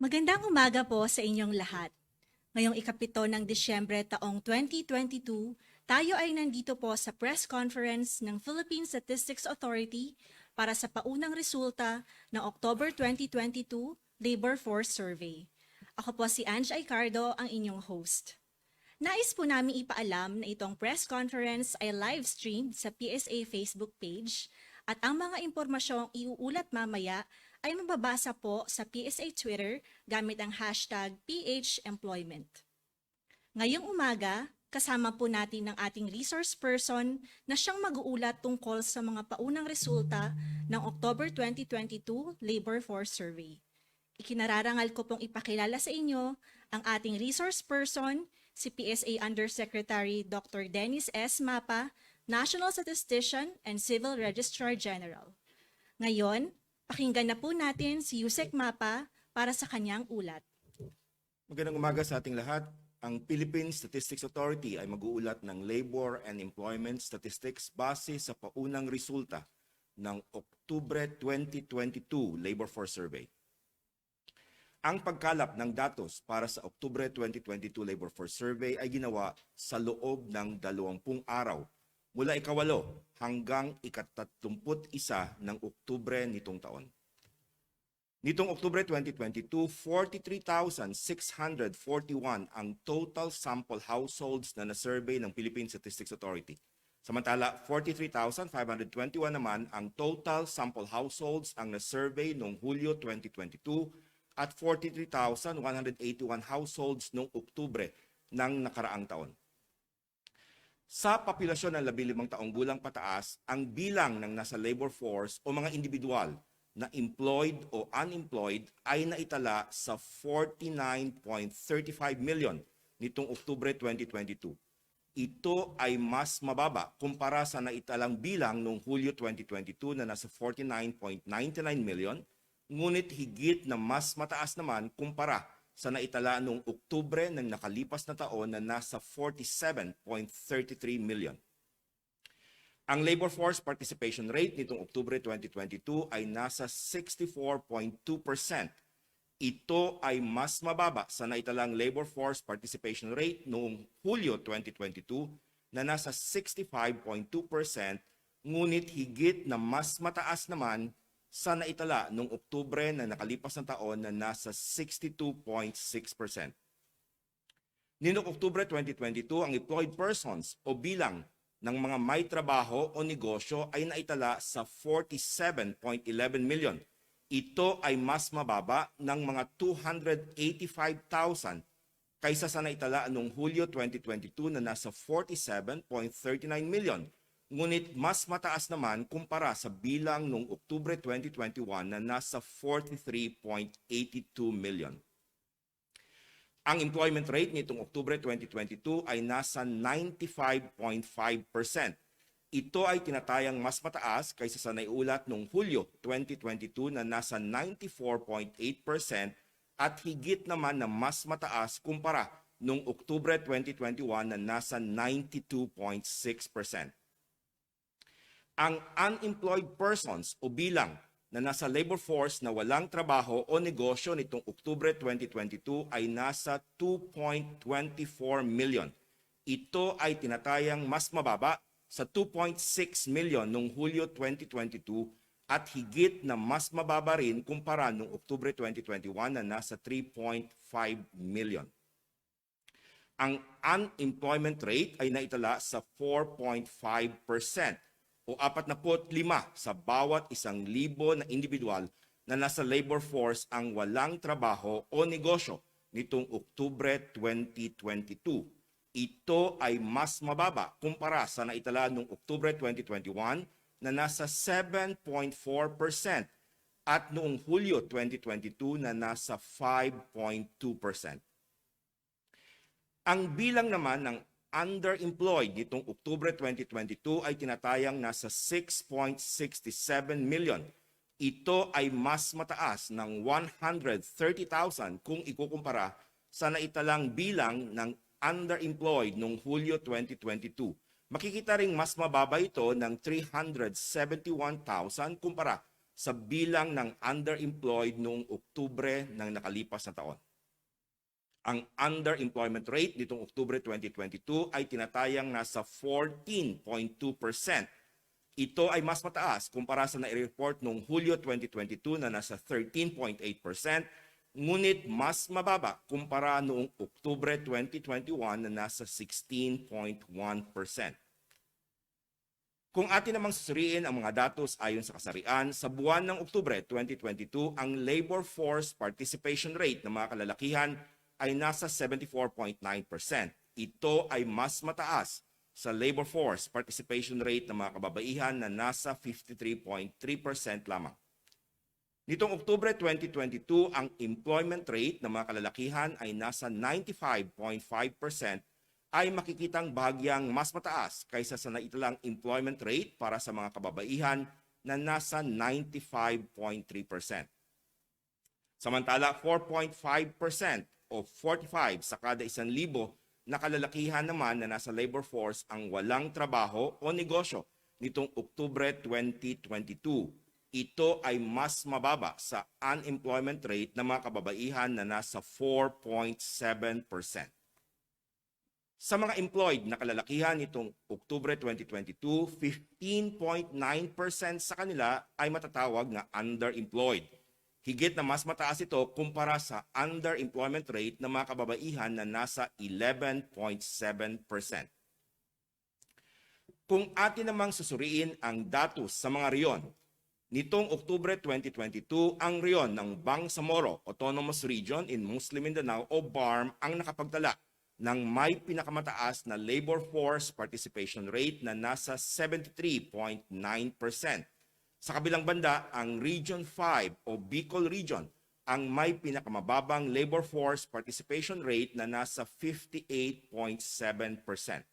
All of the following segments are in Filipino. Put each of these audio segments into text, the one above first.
Magandang umaga po sa inyong lahat. Ngayong ikapito ng Disyembre taong 2022, tayo ay nandito po sa press conference ng Philippine Statistics Authority para sa paunang resulta ng October 2022 Labor Force Survey. Ako po si Ange Aicardo, ang inyong host. Nais po namin ipaalam na itong press conference ay live streamed sa PSA Facebook page at ang mga impormasyong iuulat mamaya ay mababasa po sa PSA Twitter gamit ang hashtag PHEmployment. Ngayong umaga, kasama po natin ang ating resource person na siyang mag-uulat tungkol sa mga paunang resulta ng October 2022 Labor Force Survey. Ikinararangal ko pong ipakilala sa inyo ang ating resource person, si PSA Undersecretary Dr. Dennis S. Mapa, National Statistician and Civil Registrar General. Ngayon, pakinggan na po natin si Yusek Mapa para sa kanyang ulat. Magandang umaga sa ating lahat. Ang Philippine Statistics Authority ay mag-uulat ng labor and employment statistics base sa paunang resulta ng Oktubre 2022 Labor Force Survey. Ang pagkalap ng datos para sa Oktubre 2022 Labor Force Survey ay ginawa sa loob ng 20 araw mula ika-8 hanggang ika-31 ng Oktubre nitong taon. Nitong Oktubre 2022, 43,641 ang total sample households na na-survey ng Philippine Statistics Authority. Samantala, 43,521 naman ang total sample households ang na-survey noong Hulyo 2022 at 43,181 households noong Oktubre ng nakaraang taon. Sa populasyon ng 15 taong gulang pataas, ang bilang ng nasa labor force o mga individual na employed o unemployed ay naitala sa 49.35 million nitong Oktubre 2022. Ito ay mas mababa kumpara sa naitalang bilang noong Hulyo 2022 na nasa 49.99 million, ngunit higit na mas mataas naman kumpara sa naitala noong Oktubre ng nakalipas na taon na nasa 47.33 million. Ang labor force participation rate nitong Oktubre 2022 ay nasa 64.2%. Ito ay mas mababa sa naitalang labor force participation rate noong Hulyo 2022 na nasa 65.2%, ngunit higit na mas mataas naman sa naitala noong Oktubre na nakalipas na taon na nasa 62.6%. Nitong Oktubre 2022, ang employed persons o bilang ng mga may trabaho o negosyo ay naitala sa 47.11 million. Ito ay mas mababa ng mga 285,000 kaysa sa naitala noong Hulyo 2022 na nasa 47.39 million. Ngunit mas mataas naman kumpara sa bilang noong Oktubre 2021 na nasa 43.82 million. Ang employment rate nitong Oktubre 2022 ay nasa 95.5%. Ito ay tinatayang mas mataas kaysa sa naiulat noong Hulyo 2022 na nasa 94.8% at higit naman na mas mataas kumpara noong Oktubre 2021 na nasa 92.6%. Ang unemployed persons o bilang na nasa labor force na walang trabaho o negosyo nitong Oktubre 2022 ay nasa 2.24 million. Ito ay tinatayang mas mababa sa 2.6 million noong Hulyo 2022 at higit na mas mababa rin kumpara noong Oktubre 2021 na nasa 3.5 million. Ang unemployment rate ay naitala sa 4.5%. o 45 sa bawat 1,000 na individual na nasa labor force ang walang trabaho o negosyo nitong Oktubre 2022. Ito ay mas mababa kumpara sa naitala noong Oktubre 2021 na nasa 7.4% at noong Hulyo 2022 na nasa 5.2%. Ang bilang naman ng underemployed nitong Oktubre 2022 ay tinatayang nasa 6.67 million. Ito ay mas mataas ng 130,000 kung ikukumpara sa naitalang bilang ng underemployed noong Hulyo 2022. Makikita ring mas mababa ito ng 371,000 kumpara sa bilang ng underemployed noong Oktubre ng nakalipas na taon. Ang underemployment rate nitong Oktubre 2022 ay tinatayang nasa 14.2%. Ito ay mas mataas kumpara sa nai-report noong Hulyo 2022 na nasa 13.8%, ngunit mas mababa kumpara noong Oktubre 2021 na nasa 16.1%. Kung atin namang susuriin ang mga datos ayon sa kasarian, sa buwan ng Oktubre 2022, ang labor force participation rate ng mga kalalakihan ay nasa 74.9%. Ito ay mas mataas sa labor force participation rate ng mga kababaihan na nasa 53.3% lamang. Nitong Oktubre 2022, ang employment rate ng mga kalalakihan ay nasa 95.5%, ay makikitang bahagyang mas mataas kaysa sa naitalang employment rate para sa mga kababaihan na nasa 95.3%. Samantala, 4.5% o 45 sa kada 1,000 na kalalakihan naman na nasa labor force ang walang trabaho o negosyo nitong Oktubre 2022. Ito ay mas mababa sa unemployment rate ng mga kababaihan na nasa 4.7%. Sa mga employed na kalalakihan nitong Oktubre 2022, 15.9% sa kanila ay matatawag na underemployed. Higit na mas mataas ito kumpara sa underemployment rate ng mga kababaihan na nasa 11.7%. Kung atin namang susuriin ang datos sa mga reyon, nitong Oktubre 2022, ang reyon ng Bangsamoro Autonomous Region in Muslim Mindanao o BARM ang nakapagtala ng may pinakamataas na labor force participation rate na nasa 73.9%. Sa kabilang banda, ang Region 5 o Bicol Region ang may pinakamababang labor force participation rate na nasa 58.7%.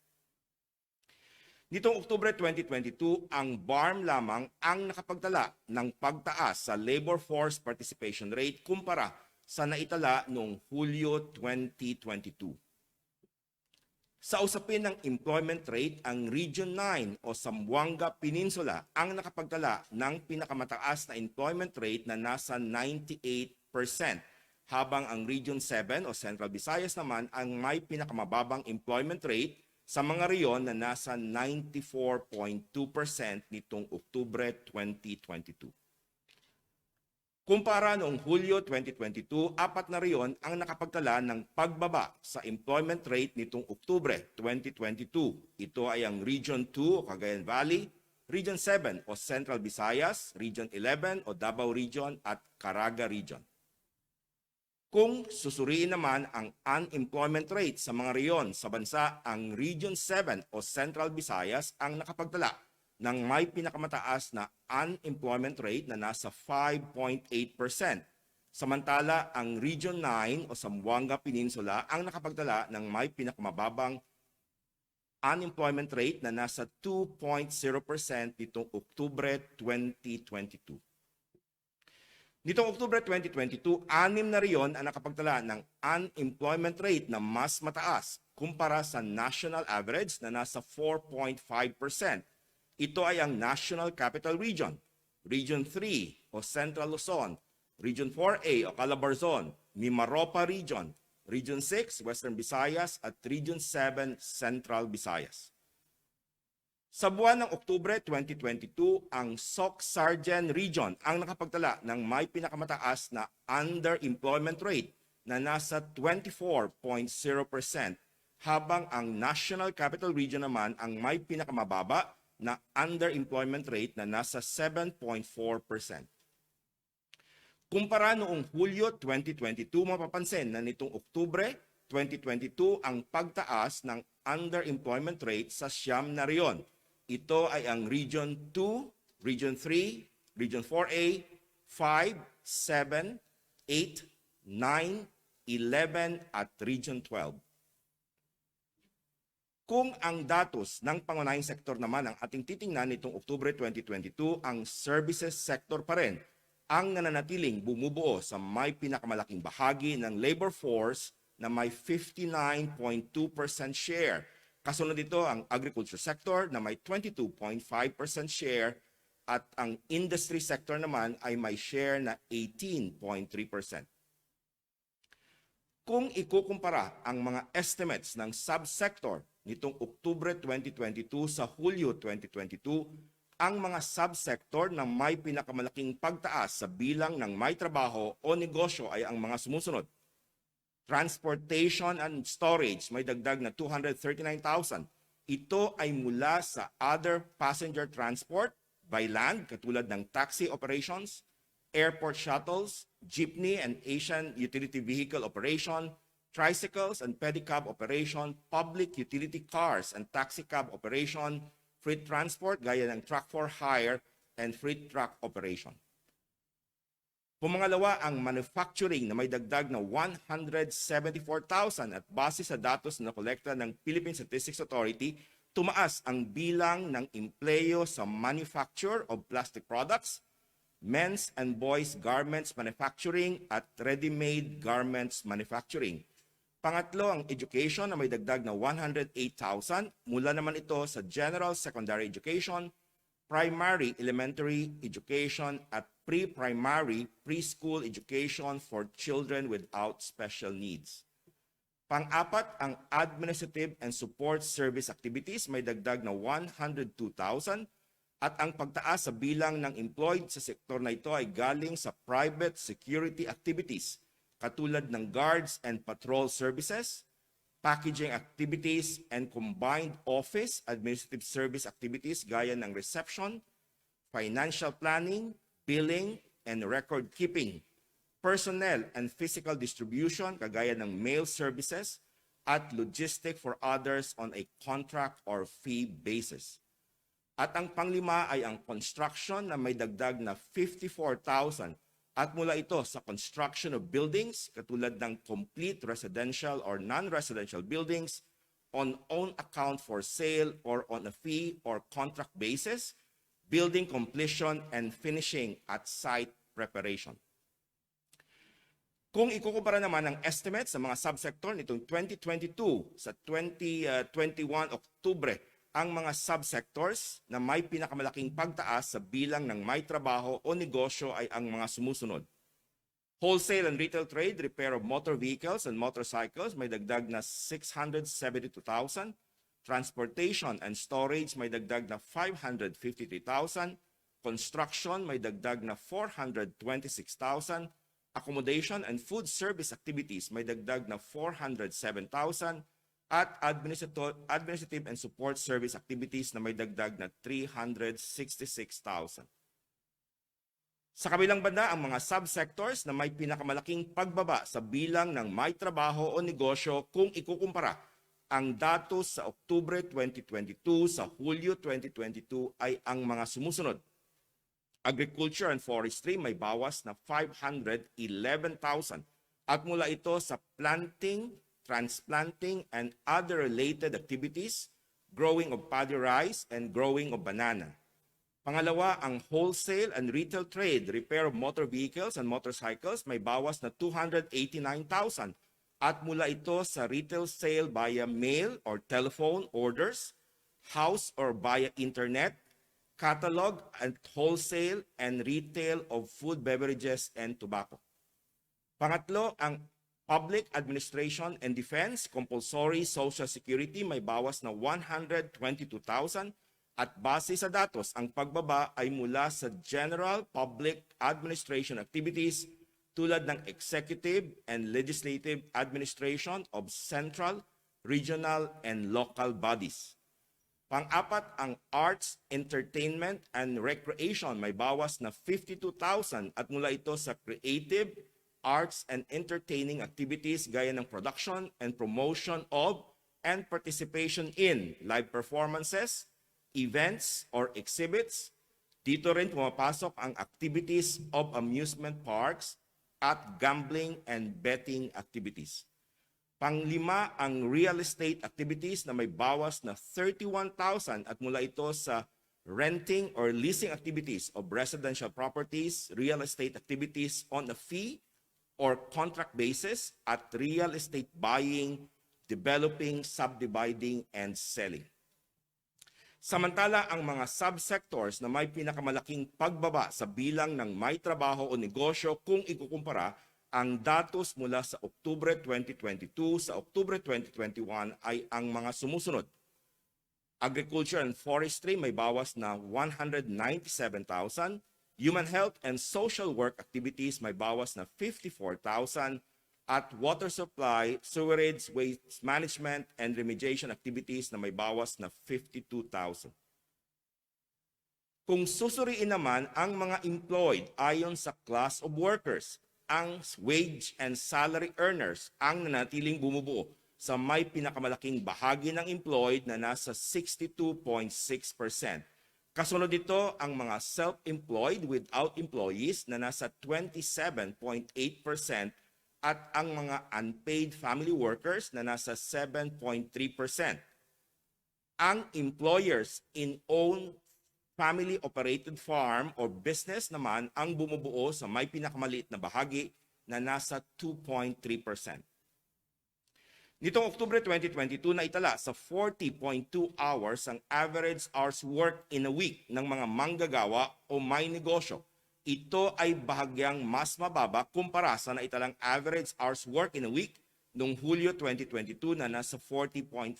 Nitong Oktubre 2022, ang BARM lamang ang nakapagtala ng pagtaas sa labor force participation rate kumpara sa naitala noong Hulyo 2022. Sa usapin ng employment rate, ang Region 9 o Zamboanga Peninsula ang nakapagtala ng pinakamataas na employment rate na nasa 98%, habang ang Region 7 o Central Visayas naman ang may pinakamababang employment rate sa mga reyon na nasa 94.2% nitong Oktubre 2022. Kumpara noong Hulyo 2022, 4 na reyon ang nakapagtala ng pagbaba sa employment rate nitong Oktubre 2022. Ito ay ang Region 2 o Cagayan Valley, Region 7 o Central Visayas, Region 11 o Davao Region at Caraga Region. Kung susuriin naman ang unemployment rate sa mga reyon sa bansa, ang Region 7 o Central Visayas ang nakapagtala ng may pinakamataas na unemployment rate na nasa 5.8%. Samantala, ang Region 9 o Zamboanga Peninsula ang nakapagtala ng may pinakamababang unemployment rate na nasa 2.0% nitong Oktubre 2022. Nitong Oktubre 2022, 6 na reyon ang nakapagtala ng unemployment rate na mas mataas kumpara sa national average na nasa 4.5%. Ito ay ang National Capital Region, Region 3 o Central Luzon, Region 4A o Calabarzon, Mimaropa Region, Region 6 Western Visayas at Region 7 Central Visayas. Sa buwan ng Oktubre 2022, ang Soc-Sargen Region ang nakapagtala ng may pinakamataas na underemployment rate na nasa 24.0%, habang ang National Capital Region naman ang may pinakamababa na underemployment rate na nasa 7.4%. Kumpara noong Hulyo 2022, mapapansin na nitong Oktubre 2022 ang pagtaas ng underemployment rate sa 9 na reyon. Ito ay ang Region 2, Region 3, Region 4A, 5, 7, 8, 9, 11 at Region 12. Kung ang datos ng pangunahing sektor naman ang ating titingnan nitong Oktubre 2022, ang services sector pa rin ang nananatiling bumubuo sa may pinakamalaking bahagi ng labor force na may 59.2% share. Kasunod dito ang agriculture sector na may 22.5% share at ang industry sector naman ay may share na 18.3%. Kung ikukumpara ang mga estimates ng subsector nitong Oktubre 2022 sa Hulyo 2022, ang mga subsector na may pinakamalaking pagtaas sa bilang ng may trabaho o negosyo ay ang mga sumusunod. Transportation and storage may dagdag na 239,000. Ito ay mula sa other passenger transport by land katulad ng taxi operations, airport shuttles, jeepney and Asian utility vehicle operation, tricycles and pedicab operation, public utility cars and taxi cab operation, freight transport gaya ng truck for hire and freight truck operation. Pumangalawa ang manufacturing na may dagdag na 174,000 at base sa datos na kolekta ng Philippine Statistics Authority, tumaas ang bilang ng empleyo sa manufacture of plastic products, men's and boys' garments manufacturing at ready-made garments manufacturing. Pangatlo, ang education na may dagdag na 108,000. Mula naman ito sa general secondary education, primary elementary education at pre-primary preschool education for children without special needs. Pang-apat, ang administrative and support service activities may dagdag na 102,000. At ang pagtaas sa bilang ng employed sa sektor na ito ay galing sa private security activities katulad ng guards and patrol services, packaging activities, and combined office administrative service activities gaya ng reception, financial planning, billing, and record keeping, personnel and physical distribution kagaya ng mail services, at logistic for others on a contract or fee basis. At ang panglima ay ang construction na may dagdag na 54,000 at mula ito sa construction of buildings katulad ng complete residential or non-residential buildings on own account for sale or on a fee or contract basis, building completion and finishing at site preparation. Kung ikukumpara naman ang estimates sa mga subsector nitong 2022 sa 2021 Oktubre, ang mga subsectors na may pinakamalaking pagtaas sa bilang ng may trabaho o negosyo ay ang mga sumusunod. Wholesale and retail trade, repair of motor vehicles and motorcycles may dagdag na 672,000. Transportation and storage may dagdag na 553,000. Construction may dagdag na 426,000. Accommodation and food service activities may dagdag na 407,000. At administrative and support service activities na may dagdag na 366,000. Sa kabilang banda, ang mga subsectors na may pinakamalaking pagbaba sa bilang ng may trabaho o negosyo kung ikukumpara ang datos sa Oktubre 2022 sa Hulyo 2022 ay ang mga sumusunod. Agriculture and forestry may bawas na 511,000 at mula ito sa planting, transplanting, and other related activities, growing of paddy rice, and growing of banana. Pangalawa, ang wholesale and retail trade, repair of motor vehicles and motorcycles may bawas na 289,000 at mula ito sa retail sale via mail or telephone orders, house or via internet, catalog and wholesale and retail of food, beverages, and tobacco. Pangatlo, ang Public Administration and Defense, Compulsory Social Security may bawas na 122,000 at base sa datos, ang pagbaba ay mula sa General Public Administration activities tulad ng Executive and Legislative Administration of Central, Regional, and Local Bodies. Pang-apat, ang Arts, Entertainment, and Recreation may bawas na 52,000 at mula ito sa Creative, arts and entertaining activities gaya ng production and promotion of and participation in live performances, events, or exhibits. Dito rin pumapasok ang activities of amusement parks at gambling and betting activities. Panglima, ang real estate activities na may bawas na 31,000 at mula ito sa renting or leasing activities of residential properties, real estate activities on a fee or contract basis at real estate buying, developing, subdividing, and selling. Samantala, ang mga subsectors na may pinakamalaking pagbaba sa bilang ng may trabaho o negosyo kung ikukumpara ang datos mula sa Oktubre 2022 sa Oktubre 2021 ay ang mga sumusunod. Agriculture and Forestry may bawas na 197,000, Human Health and Social Work Activities may bawas na 54,000, at Water Supply, Sewerage, Waste Management, and Remediation Activities na may bawas na 52,000. Kung susuriin naman ang mga employed ayon sa class of workers, ang wage and salary earners ang nanatiling bumubuo sa may pinakamalaking bahagi ng employed na nasa 62.6%. Kasunod dito ang mga self-employed without employees na nasa 27.8% at ang mga unpaid family workers na nasa 7.3%. Ang employers in own family-operated farm or business naman ang bumubuo sa may pinakamaliit na bahagi na nasa 2.3%. Nitong Oktubre 2022 na itala sa 40.2 hours ang average hours work in a week ng mga manggagawa o may negosyo. Ito ay bahagyang mas mababa kumpara sa naitalang average hours work in a week noong Hulyo 2022 na nasa 40.5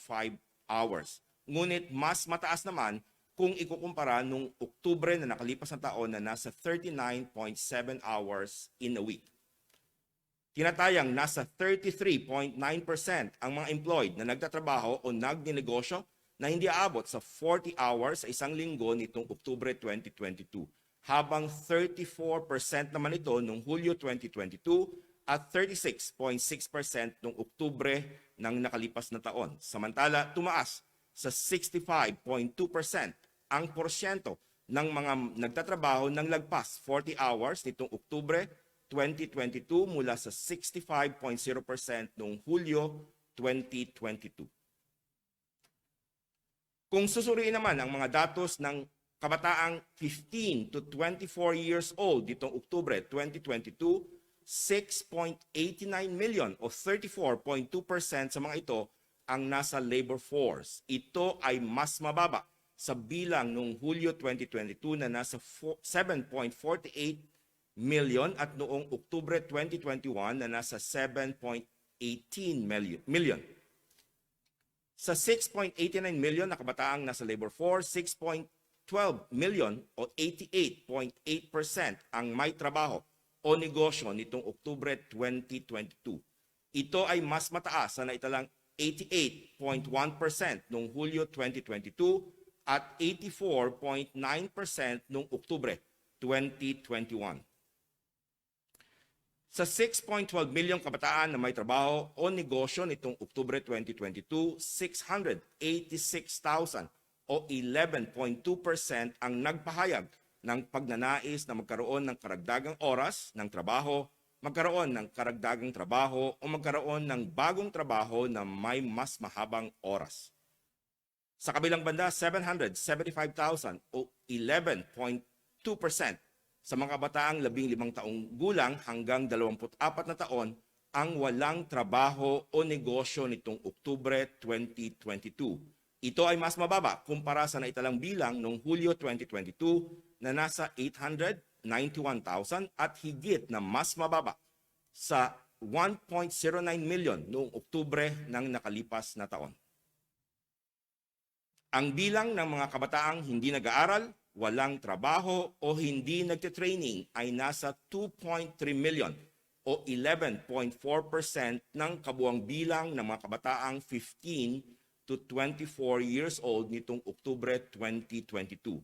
hours. Ngunit mas mataas naman kung ikukumpara noong Oktubre na nakalipas na taon na nasa 39.7 hours in a week. Tinatayang nasa 33.9% ang mga employed na nagtatrabaho o nagninegosyo na hindi aabot sa 40 hours sa isang linggo nitong Oktubre 2022. Habang 34% naman ito noong Hulyo 2022 at 36.6% noong Oktubre ng nakalipas na taon. Samantala, tumaas sa 65.2% ang porsyento ng mga nagtatrabaho ng lagpas 40 hours nitong Oktubre 2022 mula sa 65.0% noong Hulyo 2022. Kung susuriin naman ang mga datos ng kabataang 15 to 24 years old ditong Oktubre 2022, 6.89 million o 34.2% sa mga ito ang nasa labor force. Ito ay mas mababa sa bilang noong Hulyo 2022 na nasa 7.48 million at noong Oktubre 2021 na nasa 7.18 million. Sa 6.89 million na kabataang nasa labor force, 6.12 million o 88.8% ang may trabaho o negosyo nitong Oktubre 2022. Ito ay mas mataas sa naitalang 88.1% noong Hulyo 2022 at 84.9% noong Oktubre 2021. Sa 6.12 milyong kabataan na may trabaho o negosyo nitong Oktubre 2022, 686,000 o 11.2% ang nagpahayag ng pagnanais na magkaroon ng karagdagang oras ng trabaho, magkaroon ng karagdagang trabaho o magkaroon ng bagong trabaho na may mas mahabang oras. Sa kabilang banda, 775,000 o 11.2% sa mga bataang 15 taong gulang hanggang 24 na taon ang walang trabaho o negosyo nitong Oktubre 2022. Ito ay mas mababa kumpara sa naitalang bilang noong Hulyo 2022 na nasa 891,000 at higit na mas mababa sa 1.09 million noong Oktubre ng nakalipas na taon. Ang bilang ng mga kabataang hindi nag-aaral, walang trabaho o hindi nagte-training ay nasa 2.3 million o 11.4% ng kabuang bilang ng mga kabataang 15 to 24 years old nitong Oktubre 2022.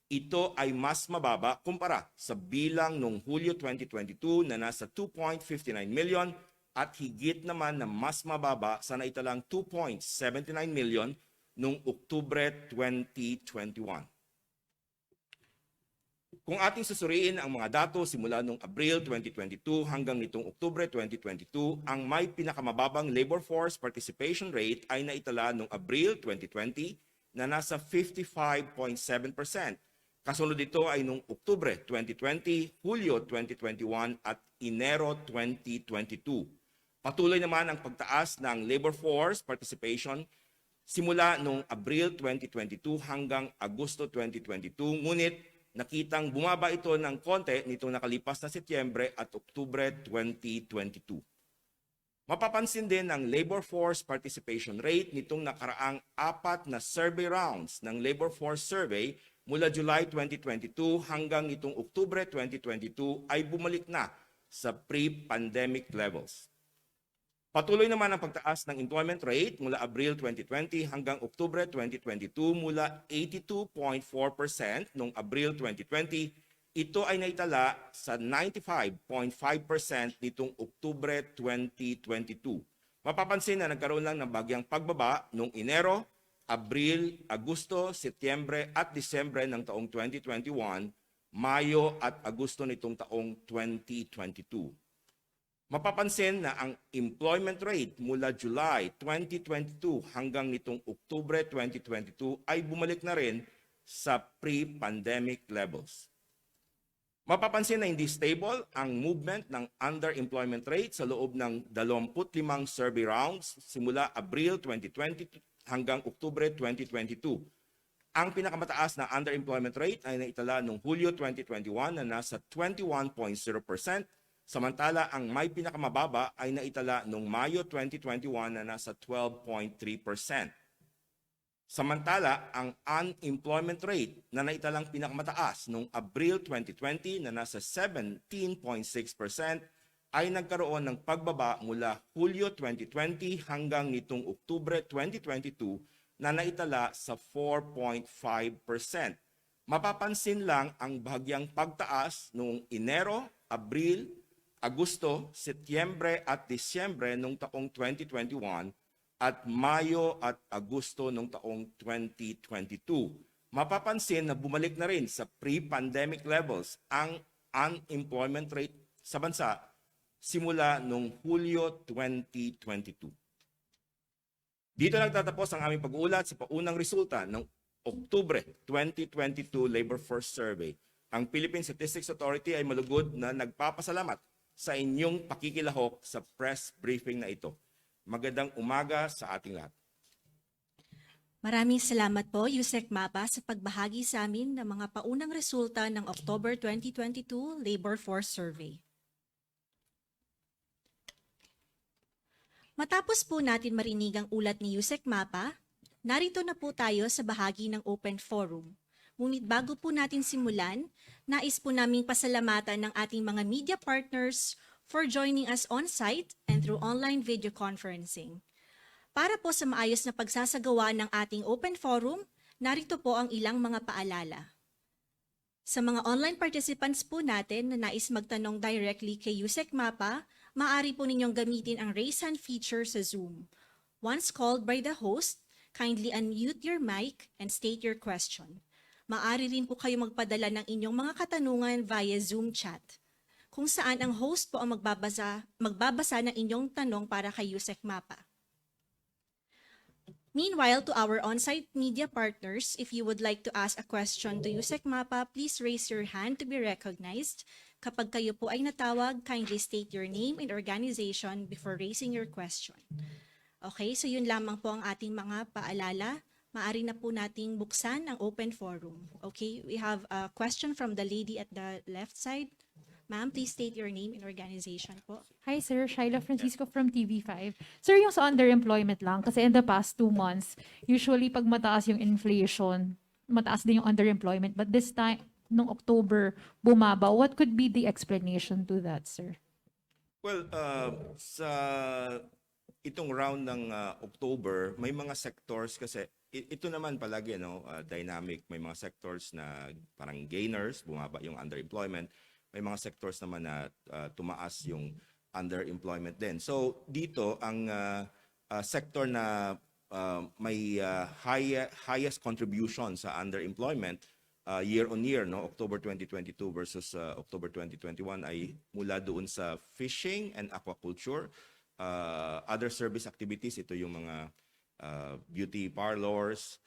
Ito ay mas mababa kumpara sa bilang noong Hulyo 2022 na nasa 2.59 million at higit naman na mas mababa sa naitalang 2.79 million noong Oktubre 2021. Kung ating susuriin ang mga datos simula noong Abril 2022 hanggang nitong Oktubre 2022, ang may pinakamababang labor force participation rate ay naitala noong Abril 2020 na nasa 55.7%. Kasunod dito ay noong Oktubre 2020, Hulyo 2021 at Enero 2022. Patuloy naman ang pagtaas ng labor force participation simula noong Abril 2022 hanggang Agosto 2022, ngunit nakitang bumaba ito ng konti nitong nakalipas na Setyembre at Oktubre 2022. Mapapansin din ang labor force participation rate nitong nakaraang 4 na survey rounds ng labor force survey mula July 2022 hanggang itong Oktubre 2022 ay bumalik na sa pre-pandemic levels. Patuloy naman ang pagtaas ng employment rate mula Abril 2020 hanggang Oktubre 2022 mula 82.4% noong Abril 2020. Ito ay naitala sa 95.5% nitong Oktubre 2022. Mapapansin na nagkaroon lang ng bagyang pagbaba noong Enero, Abril, Agosto, Setyembre at Disyembre ng taong 2021, Mayo at Agosto nitong taong 2022. Mapapansin na ang employment rate mula July 2022 hanggang nitong Oktubre 2022 ay bumalik na rin sa pre-pandemic levels. Mapapansin na hindi stable ang movement ng underemployment rate sa loob ng 25 survey rounds simula Abril 2020 hanggang Oktubre 2022. Ang pinakamataas na underemployment rate ay naitala noong Hulyo 2021 na nasa 21.0%, samantala ang may pinakamababa ay naitala noong Mayo 2021 na nasa 12.3%. Samantala, ang unemployment rate na naitalang pinakamataas noong Abril 2020 na nasa 17.6% ay nagkaroon ng pagbaba mula Hulyo 2020 hanggang nitong Oktubre 2022 na naitala sa 4.5%. Mapapansin lang ang bahagyang pagtaas noong Enero, Abril, Agosto, Setyembre at Disyembre noong taong 2021 at Mayo at Agosto noong taong 2022. Mapapansin na bumalik na rin sa pre-pandemic levels ang unemployment rate sa bansa simula noong Hulyo 2022. Dito nagtatapos ang aming pag-uulat sa paunang resulta ng Oktubre 2022 Labor Force Survey. Ang Philippine Statistics Authority ay malugod na nagpapasalamat sa inyong pakikilahok sa press briefing na ito. Magandang umaga sa ating lahat. Maraming salamat po, Yusek Mapa, sa pagbahagi sa amin ng mga paunang resulta ng October 2022 Labor Force Survey. Matapos po natin marinig ang ulat ni Yusek Mapa, narito na po tayo sa bahagi ng Open Forum. Ngunit bago po natin simulan, nais po naming pasalamatan ng ating mga media partners for joining us on-site and through online video conferencing. Para po sa maayos na pagsasagawa ng ating Open Forum, narito po ang ilang mga paalala. Sa mga online participants po natin na nais magtanong directly kay Yusek Mapa, maaari po ninyong gamitin ang raise hand feature sa Zoom. Once called by the host, kindly unmute your mic and state your question. Maaari rin po kayo magpadala ng inyong mga katanungan via Zoom chat, kung saan ang host po ang magbabasa ng inyong tanong para kay Yusek Mapa. Meanwhile, to our on-site media partners, if you would like to ask a question to Yusek Mapa, please raise your hand to be recognized. Kapag kayo po ay natawag, kindly state your name and organization before raising your question. Okay, so yun lamang po ang ating mga paalala. Maari na po nating buksan ang open forum. Okay, we have a question from the lady at the left side. Ma'am, please state your name and organization po. Hi sir, Shyla Francisco from TV5. Sir, yung sa underemployment lang, kasi in the past 2 months, usually pag mataas yung inflation, mataas din yung underemployment. But this time, nung October, bumaba. What could be the explanation to that, sir? Well, sa itong round ng October, may mga sectors kasi ito naman palagi dynamic. May mga sectors na parang gainers, bumaba yung underemployment. May mga sectors naman na tumaas yung underemployment din. So dito ang sector na may highest contribution sa underemployment year on year, October 2022 versus October 2021 ay mula doon sa fishing and aquaculture. Other service activities, ito yung mga beauty parlors,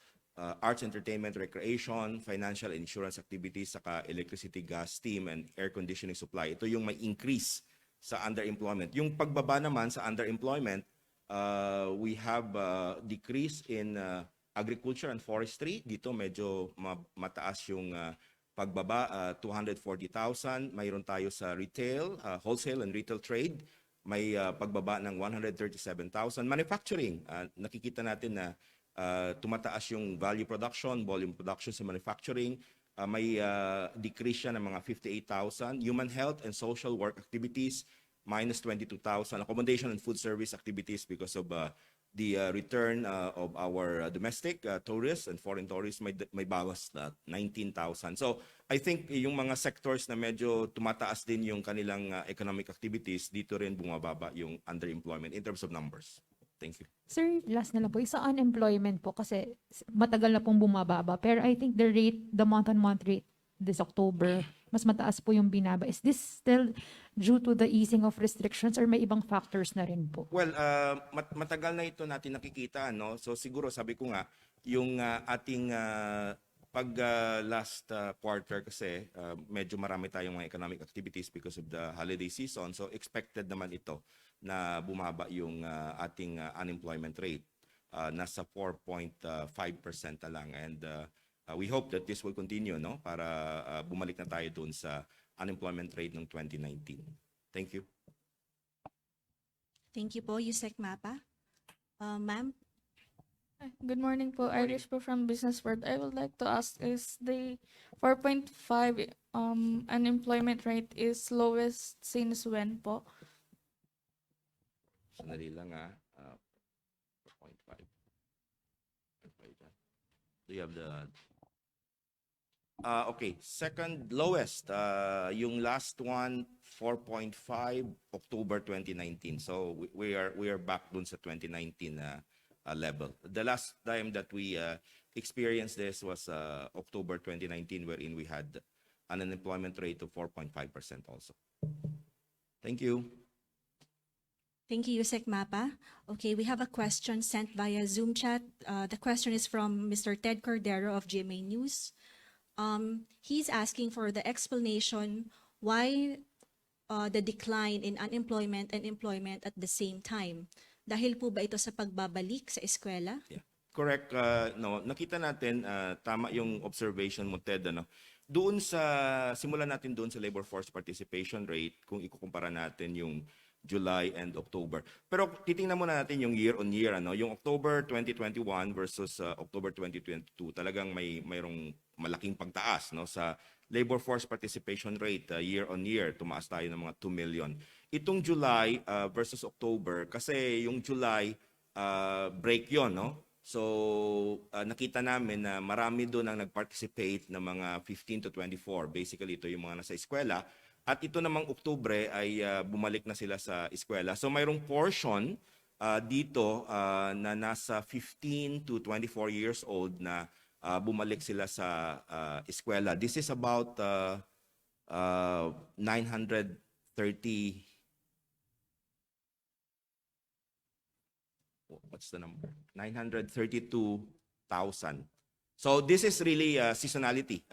arts, entertainment, recreation, financial and insurance activities, saka electricity, gas, steam, and air conditioning supply. Ito yung may increase sa underemployment. Yung pagbaba naman sa underemployment We have decrease in agriculture and forestry. Dito medyo mataas yung pagbaba, 240,000. Mayroon tayo sa retail, wholesale and retail trade. May pagbaba ng 137,000. Manufacturing, nakikita natin na tumataas yung value production, volume production sa manufacturing. May decrease siya ng mga 58,000. Human health and social work activities, minus 22,000. Accommodation and food service activities because of the return of our domestic tourists and foreign tourists, may bawas na 19,000. So I think yung mga sectors na medyo tumataas din yung kanilang economic activities, dito rin bumababa yung underemployment in terms of numbers. Thank you. Sir, last na lang po, sa unemployment po kasi matagal na pong bumababa. Pero I think the month-on-month rate this October, mas mataas po yung binaba. Is this still due to the easing of restrictions or may ibang factors na rin po? Well, matagal na ito natin nakikita, no? So siguro sabi ko nga, yung ating pag last quarter kasi medyo marami tayong mga economic activities because of the holiday season. So expected naman ito na bumaba yung ating unemployment rate. Nasa 4.5% na lang, and we hope that this will continue, no? Para bumalik na tayo doon sa unemployment rate ng 2019. Thank you. Thank you po, Yusek Mapa. Ma'am, Hi, good morning po. morning. Irish po from Business World. I would like to ask, is the 4.5 unemployment rate is lowest since when po? Sandali lang 4.5. Do you have the... okay, second lowest, yung last one, 4.5, October 2019. So we are back dun sa 2019 level. The last time that we experienced this was October 2019, wherein we had an unemployment rate of 4.5% also. Thank you. thank you, Yusek Mapa. Okay, we have a question sent via Zoom chat. The question is from Mr. Ted Cordero of GMA News. He's asking for the explanation why the decline in unemployment and employment at the same time. Dahil po ba ito sa pagbabalik sa eskwela? Yeah. Correct. No, nakita natin, tama yung observation mo, Ted. Ano? Doon simulan natin doon sa labor force participation rate kung ikukumpara natin yung July and October. Pero titingnan muna natin yung year on year. Ano? Yung October 2021 versus October 2022, talagang mayroong malaking pagtaas, no, sa labor force participation rate year on year. Tumaas tayo ng mga 2 million. Itong July versus October, kasi yung July break yon, no? So nakita namin na marami doon ang nag-participate ng mga 15 to 24. Basically ito yung mga nasa eskwela. At ito namang Oktubre ay bumalik na sila sa eskwela. So mayroong portion dito na nasa 15 to 24 years old na bumalik sila sa eskwela. This is about 930. What's the number? 932,000. So this is really seasonality.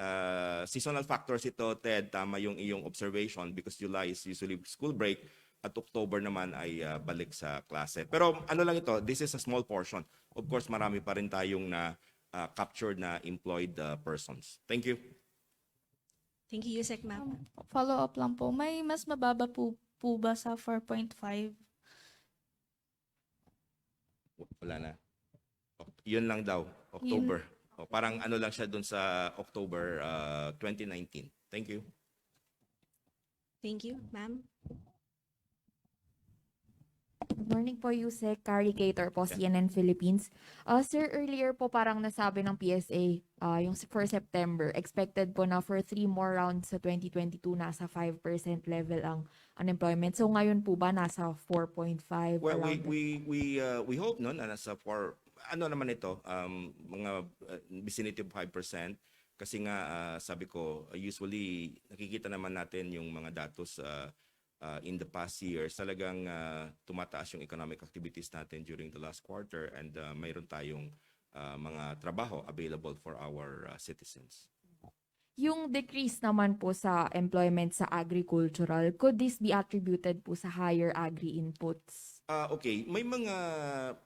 Seasonal factors ito, Ted, tama yung iyong observation because July is usually school break at October naman ay balik sa klase. Pero ano lang ito, this is a small portion. Of course, marami pa rin tayong na captured na employed persons. Thank you. Thank you, Yusek Mapa. Follow up lang po. May mas mababa po ba sa 4.5? Wala na. Yun lang daw, October. O, parang ano lang siya dun sa October 2019. Thank you. Thank you, ma'am. Good morning po, Yusek. Carrie Gator po, CNN Philippines. Sir, earlier po parang nasabi ng PSA, yung for September, expected po na for 3 more rounds sa 2022, nasa 5% level ang unemployment. So ngayon po ba nasa 4.5? Well, around we hope no na nasa ano naman ito, mga vicinity of 5%. Kasi nga sabi ko, usually nakikita naman natin yung mga datos in the past years, talagang tumataas yung economic activities natin during the last quarter, and mayroon tayong mga trabaho available for our citizens. Yung decrease naman po sa employment sa agricultural, could this be attributed po sa higher agri inputs? Okay,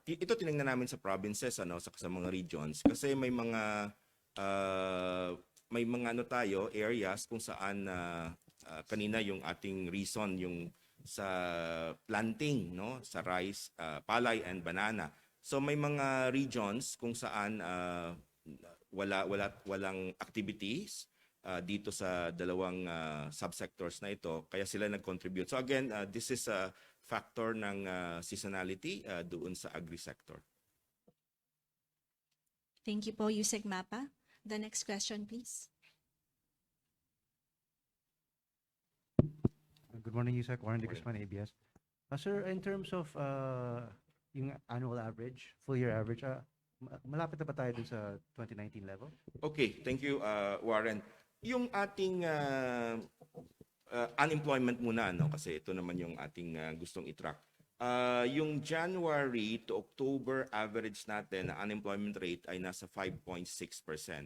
ito tiningnan namin sa provinces ano sa mga regions kasi may mga ano tayo areas kung saan kanina yung ating reason yung sa planting no sa rice, palay and banana. So may mga regions kung saan walang activities dito sa dalawang subsectors na ito kaya sila nag-contribute. So again, this is a factor ng seasonality doon sa agri-sector. Thank you po, Yusek Mapa. The next question, please. Good morning, Yusek. Warren de Guzman, ABS. Sir, in terms of yung annual average, full year average, malapit na ba tayo dun sa 2019 level? Okay, thank you Warren. Yung ating unemployment muna no kasi ito naman yung ating gustong i-track. Yung January to October average natin na unemployment rate ay nasa 5.6%.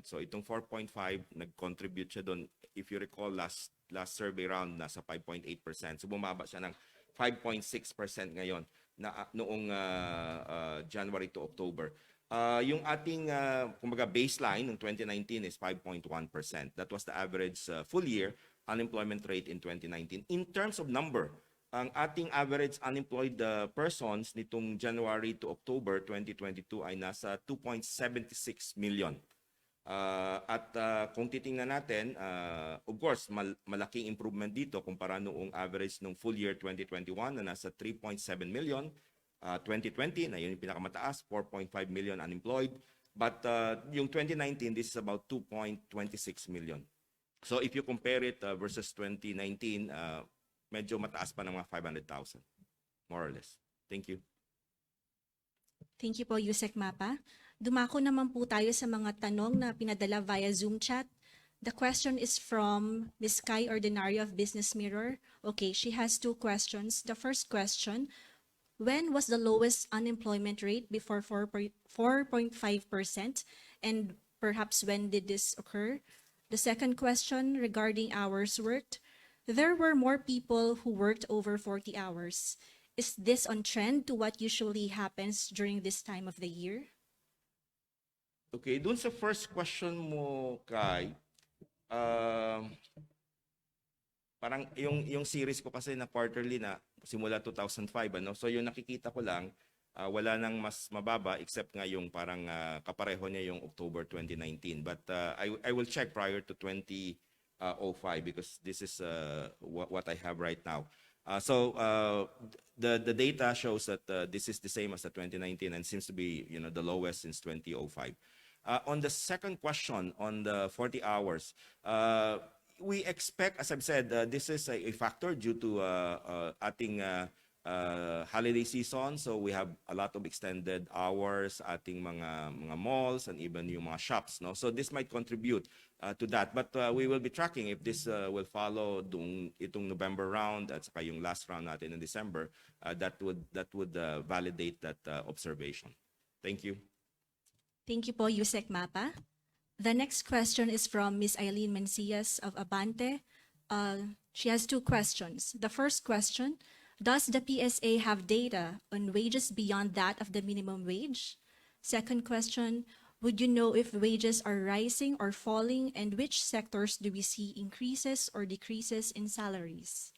So itong 4.5 nag-contribute siya doon. If you recall last survey round nasa 5.8%. So bumaba siya ng 5.6% ngayon na noong January to October. Yung ating kumbaga baseline ng 2019 is 5.1%. That was the average full year unemployment rate in 2019. In terms of number, ang ating average unemployed persons nitong January to October 2022 ay nasa 2.76 million. Kung titingnan natin, of course, malaking improvement dito kumpara noong average ng full year 2021 na nasa 3.7 million. 2020 na yun yung pinakamataas, 4.5 million unemployed. But yung 2019, this is about 2.26 million. So if you compare it versus 2019, medyo mataas pa ng mga 500,000, more or less. Thank you. Thank you po, Yusek Mapa. Dumako naman po tayo sa mga tanong na pinadala via Zoom chat. The question is from Ms. Kai Ordinario of Business Mirror. Okay, she has two questions. The first question, when was the lowest unemployment rate before 4.5%? And perhaps when did this occur? The second question regarding hours worked. There were more people who worked over 40 hours. Is this on trend to what usually happens during this time of the year? Okay, dun sa first question mo, Kai, parang yung series ko kasi na quarterly na simula 2005 ano. So yung nakikita ko lang wala nang mas mababa except nga yung parang kapareho niya yung October 2019. But I will check prior to 2005 because this is what I have right now. The data shows that this is the same as the 2019 and seems to be the lowest since 2005. On the second question on the 40 hours, we expect, as I've said, this is a factor due to ating holiday season. So we have a lot of extended hours ating mga malls and even yung mga shops. No? So this might contribute to that. But we will be tracking if this will follow itong November round at saka yung last round natin in December. That would validate that observation. Thank you. Thank you po, Yusek Mapa. The next question is from Ms. Eileen Mencias of Abante. She has two questions. The first question, does the PSA have data on wages beyond that of the minimum wage? Second question, would you know if wages are rising or falling and which sectors do we see increases or decreases in salaries?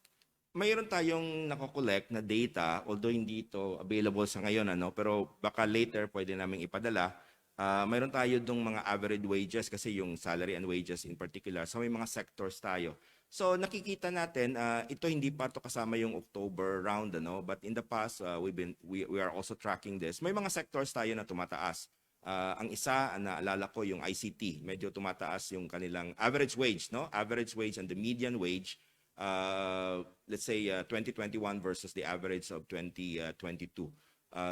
Mayroon tayong nakokolect na data, although hindi ito available sa ngayon, pero baka later pwede naming ipadala. Mayroon tayo dong mga average wages kasi yung salary and wages in particular. So may mga sectors tayo. So nakikita natin, ito hindi pa to kasama yung October round, but in the past we are also tracking this. May mga sectors tayo na tumataas. Ang isa naalala ko yung ICT, medyo tumataas yung kanilang average wage, Average wage and the median wage. Let's say 2021 versus the average of 2022.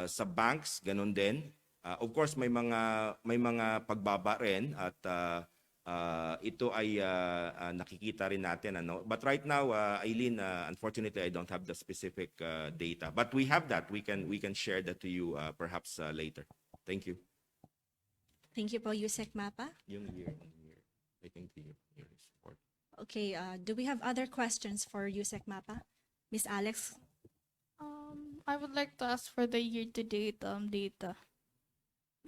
Sa banks, ganun din. Of course, may mga pagbaba rin at ito ay nakikita rin natin. But right now, Eileen, unfortunately, I don't have the specific data. But we have that. We can share that to you perhaps later. Thank you. Thank you po, Yusek Mapa. Yung year. I think the year is report. Okay, do we have other questions for Yusek Mapa? Ms. Alex? I would like to ask for the year-to-date data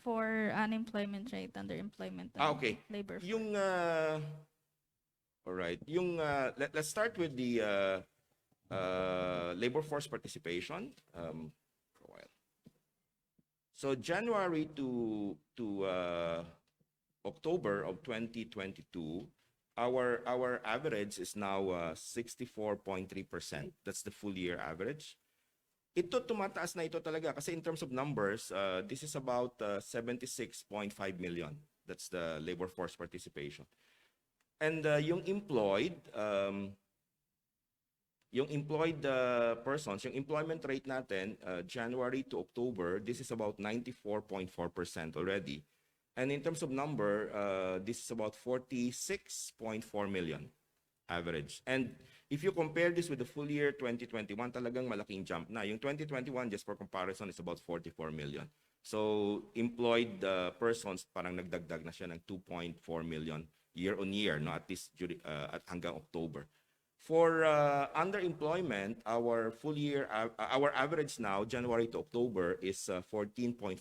for unemployment rate, underemployment, and Okay. labor force. Yung all right, yung let's start with the labor force participation. For a while. So January to October of 2022, our average is now 64.3%. That's the full year average. Ito tumataas na ito talaga kasi in terms of numbers, this is about 76.5 million. That's the labor force participation. And yung employed persons, yung employment rate natin, January to October, this is about 94.4% already. And in terms of number, this is about 46.4 million average. And if you compare this with the full year 2021, talagang malaking jump na. Yung 2021, just for comparison, is about 44 million. So employed persons, parang nagdagdag na siya ng 2.4 million year on year, no, at least at hanggang October. For underemployment, our full year, our average now, January to October, is 14.4%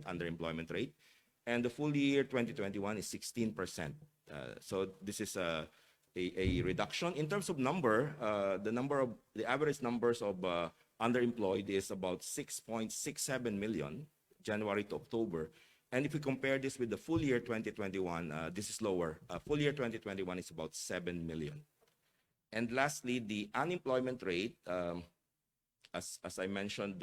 underemployment rate. And the full year 2021 is 16%. So this is a reduction. In terms of number, the average numbers of underemployed is about 6.67 million, January to October. And if we compare this with the full year 2021, this is lower. Full year 2021 is about 7 million. And lastly, the unemployment rate, as I mentioned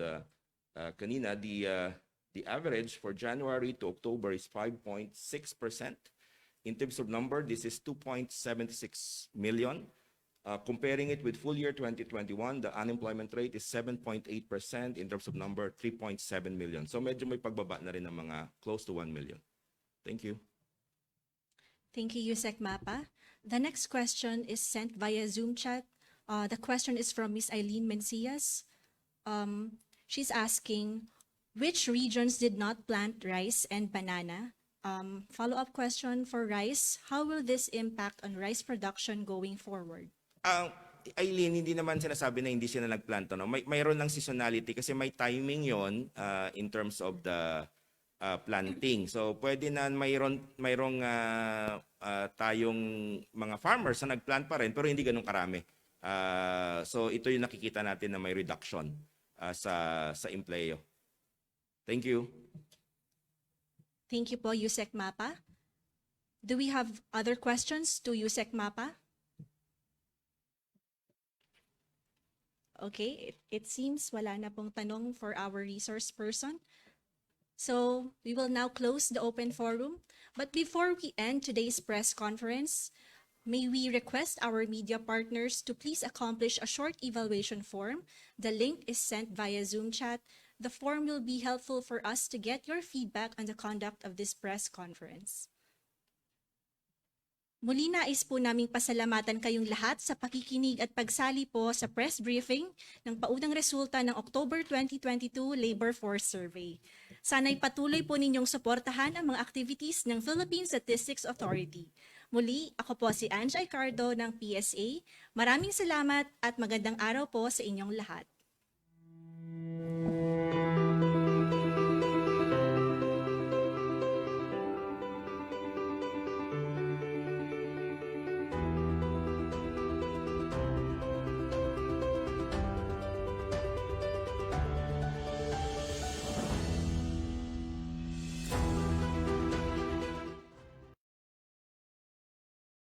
kanina, the average for January to October is 5.6%. In terms of number, this is 2.76 million. Comparing it with full year 2021, the unemployment rate is 7.8%. In terms of number, 3.7 million. So medyo may pagbaba na rin ng mga close to 1 million. Thank you. Thank you, Yusek Mapa. The next question is sent via Zoom chat. The question is from Ms. Eileen Mencias. She's asking, which regions did not plant rice and banana? Follow-up question for rice, how will this impact on rice production going forward? Aileen, hindi naman sinasabi na hindi sila nagplant. No? Mayroon lang seasonality kasi may timing yon in terms of the planting. So pwede na mayroong tayong mga farmers na nagplant pa rin pero hindi ganun karami. So ito yung nakikita natin na may reduction sa empleo. Thank you. Thank you po, Yusek Mapa. Do we have other questions to Yusek Mapa? Okay, it seems wala na pong tanong for our resource person. So we will now close the open forum. But before we end today's press conference, may we request our media partners to please accomplish a short evaluation form. The link is sent via Zoom chat. The form will be helpful for us to get your feedback on the conduct of this press conference. Muli nais po naming pasalamatan kayong lahat sa pakikinig at pagsali po sa press briefing ng paunang resulta ng October 2022 Labor Force Survey. Sana'y patuloy po ninyong suportahan ang mga activities ng Philippine Statistics Authority. Muli, ako po si Ange Icardo ng PSA. Maraming salamat at magandang araw po sa inyong lahat.